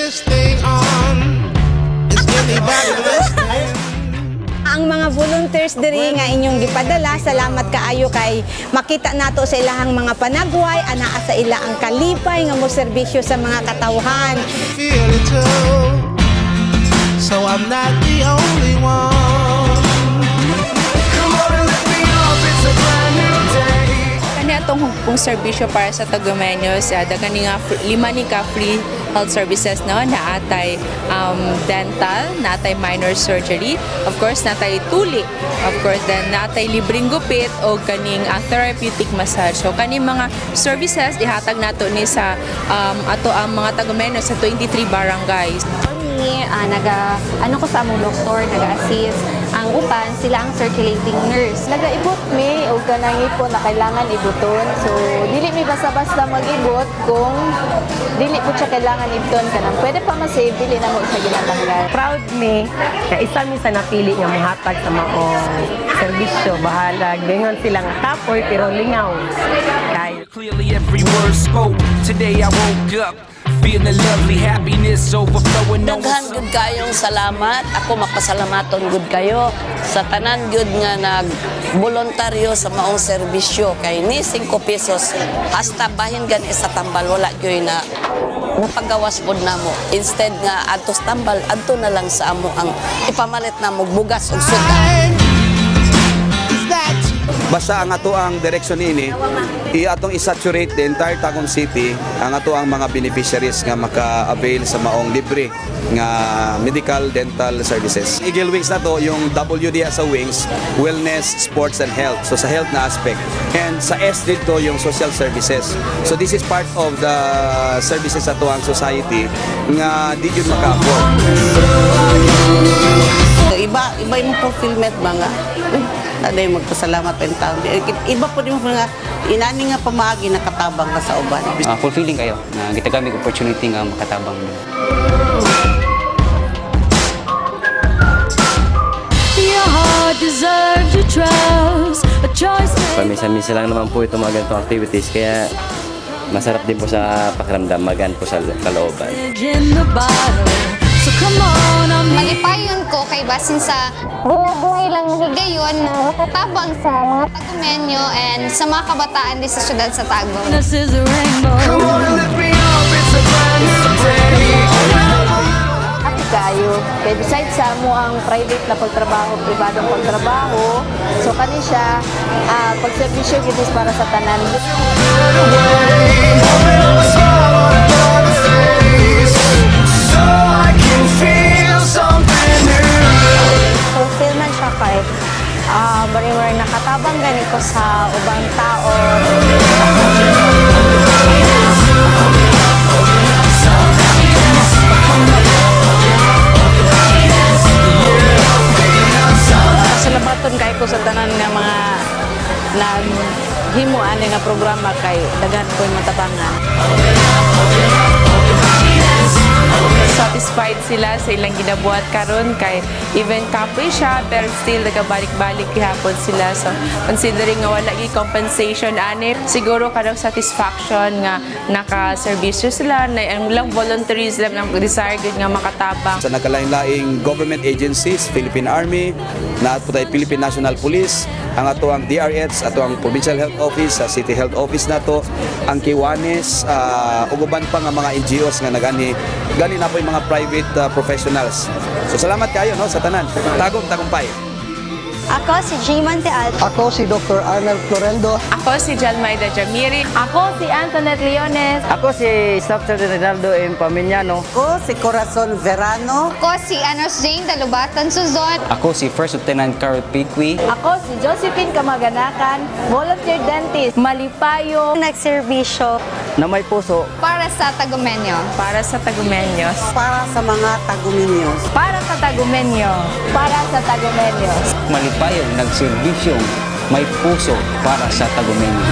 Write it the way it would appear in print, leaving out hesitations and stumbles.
this thing on. Is anybody listening? Ang mga volunteers diri nga inyong gipadala, salamat kaayo kay makita nato sa ilahang mga panagway, anaa sa ila ang kalipay nga mo serbisyo sa mga katawhan. Feel it too. So I'm not the only one. Come on and let me off, it's a brand new day. Kani atong hugpong serbisyo para sa Tagumeños, dagan ni nga lima ni ka free health services no, naatay dental, naatay minor surgery, of course naatay tuli, of course then naatay libreng gupit o kaning therapeutic massage. So kaning mga services ihatag nato ni sa ato ang mga Tagumeños sa 23 barangays. Ano ko sa among doktor, naga-assist. Ang upan, sila ang circulating nurse. Nagaibot mi o kanang ipon na kailangan ibuton. So, dili mi basta-basta mag-ibot kung dili po siya kailangan ibuton kanang pwede pa ma-save, dili na mo sa ginatanggal. Proud mi na isa mi sa napili nga mohatag sa maong serbisyo. Bahala, ganyan silang tapoy pero lingaw. Clearly every word spoke. Today I woke up feeling lovely, happiness overflowing. Daghan gud kayong salamat. Ako mapasalamaton gud kayo sa tanan gud nga nag-voluntaryo sa maong serbisyo kay ni 5 pesos hasta bahin gani sa tambal wala gyoy na napagawas pod namo. Instead nga adtos tambal adto na lang sa amo ang ipamalit namo bugas ug sudan. Basta ang ato ang direksyon ini atong isaturate the entire Tagum City ang ato ang mga beneficiaries nga maka-avail sa maong libre nga medical dental services. Eagle Wings na to yung WD sa Wings, Wellness, Sports and Health. So sa health na aspect. And sa S dito yung social services. So this is part of the services ato ang society nga di yun maka-afford. Iba yung fulfillment mga aday magpasalamat pa yung taon. Iba po din mo nga inani nga pamaagi na katabang ka sa uban. Fulfilling kayo na kita kami opportunity nga makatabang. Pamisa-misa lang naman po ito mga ganitong activities kaya masarap din po sa pakiramdam, magaan po sa kalooban. Malipayon ko kay basin sa buhay lang higayon tabang sa mga Tagumeño and sa mga kabataan din sa syudad sa Tagum. Happy kayo. Kaya besides sa mo ang private na pagtrabaho, pribadong pagtrabaho, so kani siya pagserbisyo gitis para sa tanan. Fulfillment siya kay bari-bari nakatabang ganito sa ubang tao. Salamaton kay ko sa tanan nga mga naghimuan nga programa kay daghan ko matabangan. Satisfied sila sa ilang ginabuhat karon kay even kapoy siya pero still nagabalik-balik gihapon sila. So considering nga wala gi compensation ani siguro kanang satisfaction nga naka-serbisyo sila na ang lang volunteers lang ang desire gud nga makatabang sa nagkalain-laing government agencies, Philippine Army, nato tay Philippine National Police, ang ato ang DRH, ato ang Provincial Health Office, sa City Health Office nato, ang Kiwanis, ug uban pa nga mga NGOs nga gani na po yung mga private professionals. So salamat kayo no sa tanan. Tagumpay. Ako si G. Monteal. Ako si Dr. Arnel Florendo. Ako si Jalmaida Jamiri. Ako si Antoinette Leones. Ako si Staff Sergeant Rinaldo M. Pamiñano. Ako si Corazon Verano. Ako si Anos Jane Dalubatan Suzon. Ako si First Lieutenant Carl Piqui. Ako si Josephine Kamaganakan, volunteer dentist, malipayo, Nagserbisyo Na may puso. Para sa Tagumeño. Para sa Tagumeños. Para sa mga Tagumeños. para sa Tagumeño. Para sa Tagumeño. Malipayong nagserbisyong may puso para sa Tagumeño.